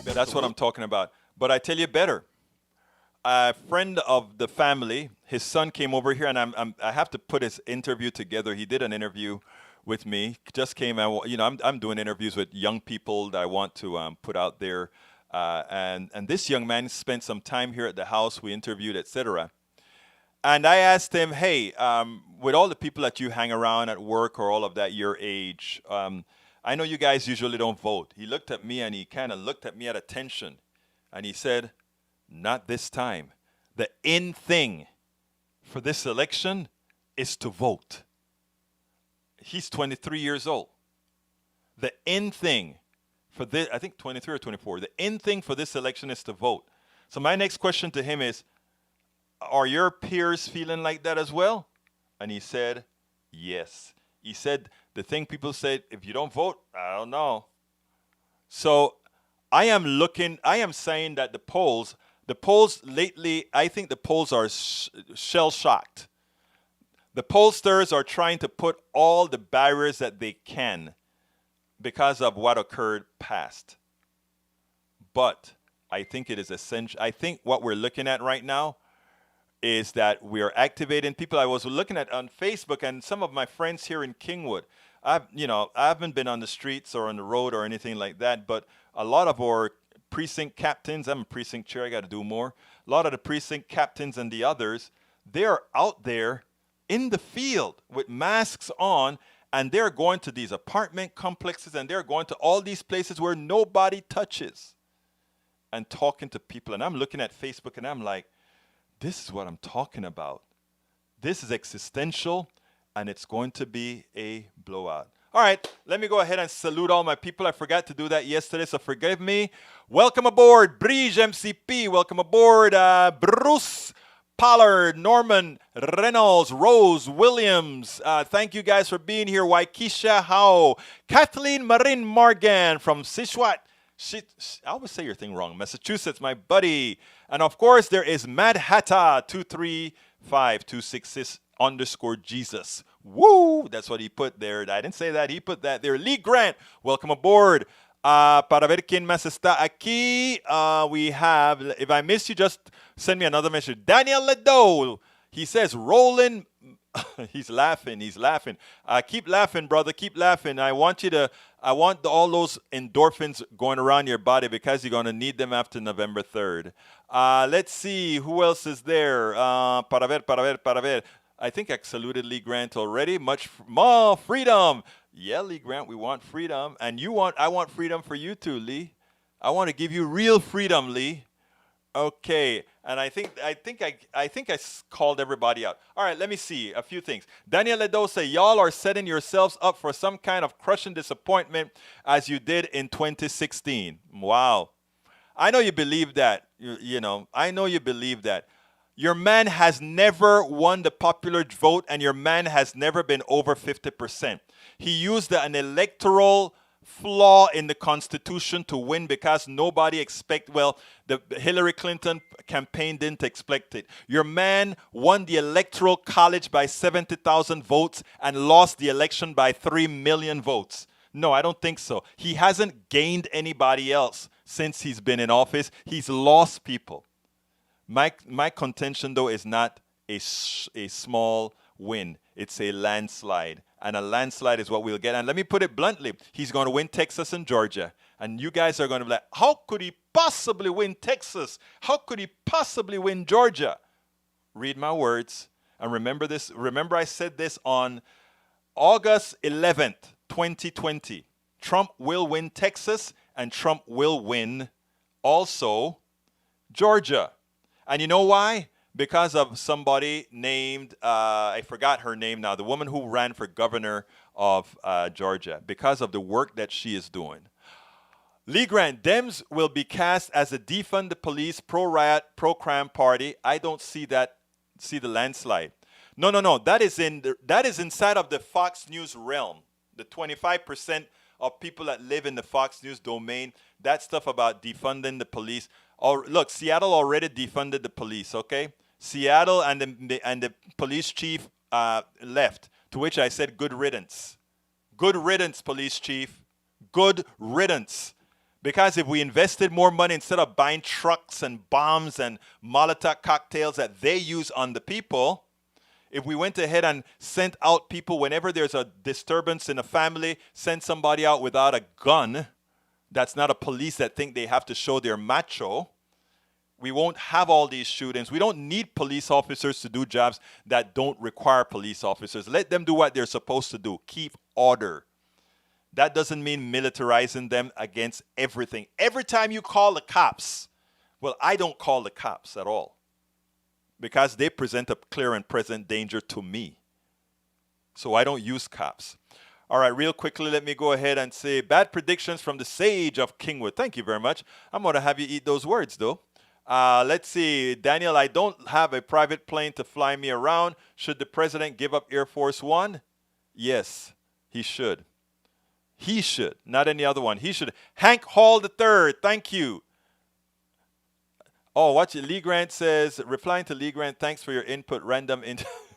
That's what I'm talking about. But I tell you better. A friend of the family, his son came over here, and I have to put his interview together. He did an interview with me. Just came, I'm doing interviews with young people that I want to put out there. And this young man spent some time here at the house. We interviewed, etc. And I asked him, hey, with all the people that you hang around at work or all of that, your age, I know you guys usually don't vote. He looked at me and he kind of looked at me at attention. And he said, not this time. The in thing for this election is to vote. He's 23 years old. The in thing for this, I think 23 or 24, the in thing for this election is to vote. So my next question to him is, are your peers feeling like that as well? And he said, yes. He said, the thing people said, if you don't vote, I don't know. So I am saying that the polls lately, I think the polls are shell-shocked. The pollsters are trying to put all the barriers that they can because of what occurred past. But I think it is essential. I think what we're looking at right now is that we are activating people. I was looking at on Facebook, and some of my friends here in Kingwood, I haven't been on the streets or on the road or anything like that, but a lot of our precinct captains, I'm a precinct chair, I got to do more. A lot of the precinct captains and the others, they're out there in the field with masks on, and they're going to these apartment complexes, and they're going to all these places where nobody touches and talking to people. And I'm looking at Facebook and I'm like, this is what I'm talking about. This is existential, and it's going to be a blowout. All right, let me go ahead and salute all my people. I forgot to do that yesterday, so forgive me. Welcome aboard, Brige MCP. Welcome aboard, Bruce Pollard, Norman Reynolds, Rose Williams. Thank you guys for being here. Waikisha Howe, Kathleen Marin Morgan from Sichuan. I always say your thing wrong. Massachusetts, my buddy. And of course, there is Mad Hatta 235266_Jesus. Woo! That's what he put there. I didn't say that. He put that there. Lee Grant, welcome aboard. Para ver quién más está aquí, we have, if I miss you, just send me another message. Daniel Ledo, he says, rolling. He's laughing. Keep laughing, brother. Keep laughing. I want all those endorphins going around your body because you're going to need them after November 3rd. Let's see. Who else is there? Para ver. I think I saluted Lee Grant already. Much more freedom. Yeah, Lee Grant, we want freedom. And I want freedom for you too, Lee. I want to give you real freedom, Lee. Okay, and I think I called everybody out. All right, let me see a few things. Daniel Ledo say, y'all are setting yourselves up for some kind of crushing disappointment as you did in 2016. Wow. I know you believe that. I know you believe that. Your man has never won the popular vote, and your man has never been over 50%. He used an electoral flaw in the Constitution to win because nobody the Hillary Clinton campaign didn't expect it. Your man won the Electoral College by 70,000 votes and lost the election by 3 million votes. No, I don't think so. He hasn't gained anybody else since he's been in office. He's lost people. My contention, though, is not a small win. It's a landslide. And a landslide is what we'll get. And let me put it bluntly. He's going to win Texas and Georgia. And you guys are going to be like, how could he possibly win Texas? How could he possibly win Georgia? Read my words. And remember this. Remember I said this on August 11th, 2020. Trump will win Texas, and Trump will win also Georgia. And you know why? Because of somebody named, I forgot her name now, the woman who ran for governor of Georgia, because of the work that she is doing. Lee Grant, Dems will be cast as a defund the police, pro-riot, pro-crime party. I don't see the landslide. No. That is inside of the Fox News realm. The 25% of people that live in the Fox News domain, that stuff about defunding the police. Look, Seattle already defunded the police, okay? Seattle and the police chief left, to which I said, good riddance. Good riddance, police chief. Good riddance. Because if we invested more money, instead of buying trucks and bombs and Molotov cocktails that they use on the people, if we went ahead and sent out people whenever there's a disturbance in a family, send somebody out without a gun, that's not a police that think they have to show their macho, We won't have all these shootings. We don't need police officers to do jobs that don't require police officers. Let them do what they're supposed to do. Keep order. That doesn't mean militarizing them against everything. Every time you call the cops, well, I don't call the cops at all because they present a clear and present danger to me. So I don't use cops. All right, real quickly, let me go ahead and say bad predictions from the sage of Kingwood. Thank you very much. I'm going to have you eat those words, though. Let's see. Daniel, I don't have a private plane to fly me around. Should the president give up Air Force One? Yes, he should. He should, not any other one. He should. Hank Hall III, thank you. Oh, watch it. Lee Grant says, replying to Lee Grant, thanks for your input. Random.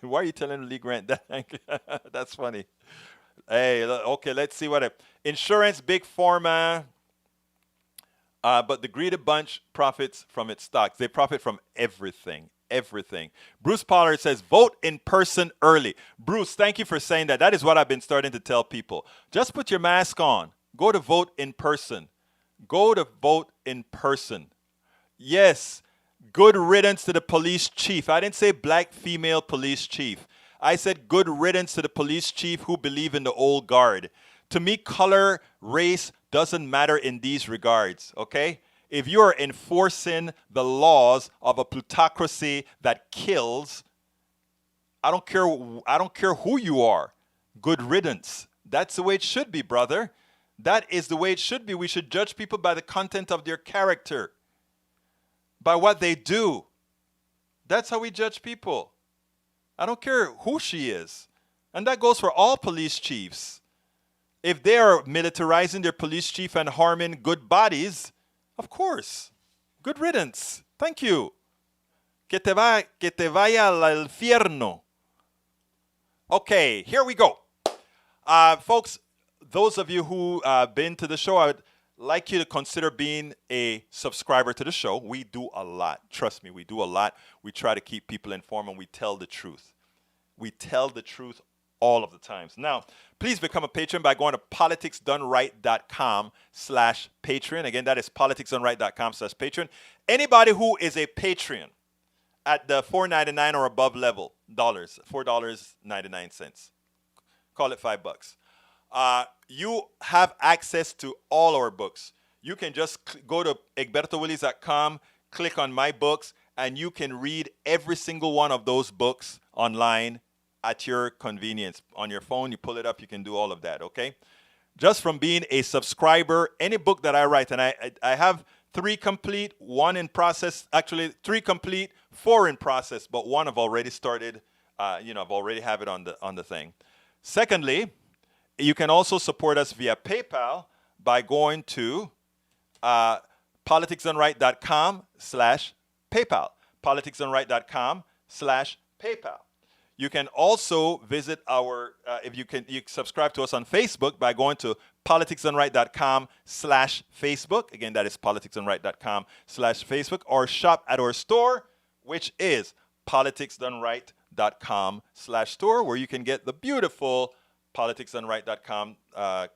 Why are you telling Lee Grant that? That's funny. Hey, okay, let's see what. Insurance, big pharma. But the greedy bunch profits from its stocks. They profit from everything. Everything. Bruce Pollard says, vote in person early. Bruce, thank you for saying that. That is what I've been starting to tell people. Just put your mask on. Go to vote in person. Go to vote in person. Yes, good riddance to the police chief. I didn't say black female police chief. I said good riddance to the police chief who believe in the old guard. To me, color, race doesn't matter in these regards, okay? If you are enforcing the laws of a plutocracy that kills, I don't care who you are. Good riddance. That's the way it should be, brother. That is the way it should be. We should judge people by the content of their character, by what they do. That's how we judge people. I don't care who she is. And that goes for all police chiefs. If they are militarizing their police chief and harming good bodies, of course. Good riddance. Thank you. Que te vaya al infierno. Okay, here we go. Folks, those of you who been to the show, I would like you to consider being a subscriber to the show. We do a lot. Trust me, we do a lot. We try to keep people informed and we tell the truth. We tell the truth all of the times. Now, please become a patron by going to politicsdoneright.com/Patreon. Again, that is politicsdoneright.com/Patreon. Anybody who is a Patreon at the $4.99 or above level, $4.99. Call it $5. You have access to all our books. You can just go to egbertowillies.com, click on my books, and you can read every single one of those books online at your convenience. On your phone, you pull it up, you can do all of that, okay? Just from being a subscriber, any book that I write, and I have 3 complete, 1 in process, actually 3 complete, 4 in process, but 1 I've already started, I've already have it on the thing. Secondly, you can also support us via PayPal by going to politicsdoneright.com/PayPal. politicsdoneright.com/PayPal. You can also visit our, you subscribe to us on Facebook by going to politicsdoneright.com/Facebook. Again, that is politicsdoneright.com/Facebook, or shop at our store, which is politicsdoneright.com/store, where you can get the beautiful politicsdoneright.com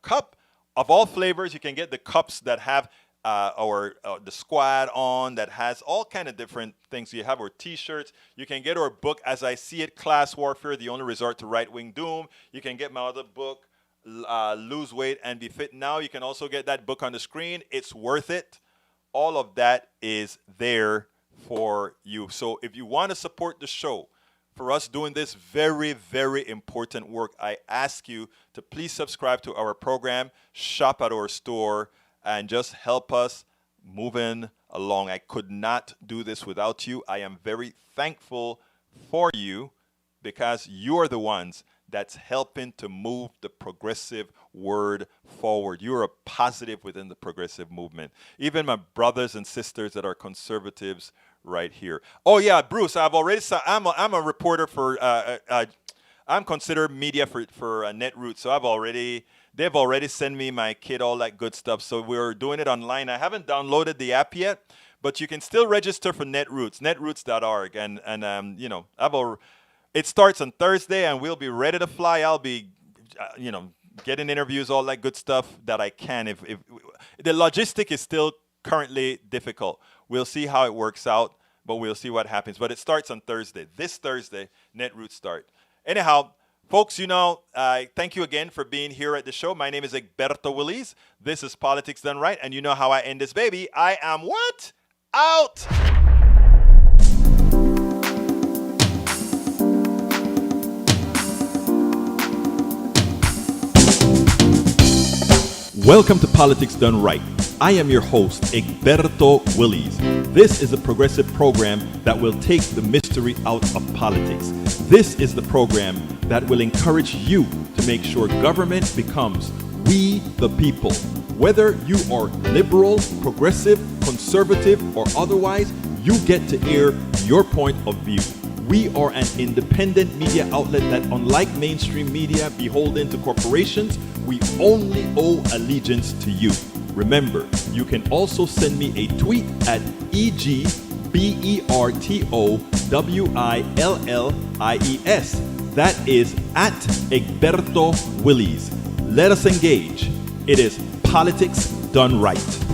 cup of all flavors. You can get the cups that have the squad on, that has all kind of different things. You have our t-shirts. You can get our book, As I See It, Class Warfare, The Only Resort to Right-Wing Doom. You can get my other book, Lose Weight and Be Fit Now. You can also get that book on the screen. It's worth it. All of that is there for you. So if you want to support the show, for us doing this very, very important work, I ask you to please subscribe to our program, shop at our store, and just help us moving along. I could not do this without you. I am very thankful for you because you are the ones that's helping to move the progressive word forward. You're a positive within the progressive movement. Even my brothers and sisters that are conservatives right here. Oh yeah, Bruce, I'm a reporter for I'm considered media for Netroots. So they've already sent me my kit, all that good stuff. So we're doing it online. I haven't downloaded the app yet, but you can still register for Netroots, netroots.org. And it starts on Thursday, and we'll be ready to fly. I'll be, getting interviews, all that good stuff that I can. If the logistic is still currently difficult. We'll see how it works out, but we'll see what happens. But it starts on Thursday. This Thursday, Netroots start. Anyhow, folks, thank you again for being here at the show. My name is Egberto Willies. This is Politics Done Right, and you know how I end this baby. I am what? Out! Welcome to Politics Done Right. I am your host, Egberto Willies. This is a progressive program that will take the mystery out of politics. This is the program that will encourage you to make sure government becomes we the people. Whether you are liberal, progressive, conservative, or otherwise, you get to air your point of view. We are an independent media outlet that, unlike mainstream media beholden to corporations, we only owe allegiance to you. Remember, you can also send me a tweet at EGBERTOWILLIES. That is at Egberto Willies. Let us engage. It is Politics Done Right.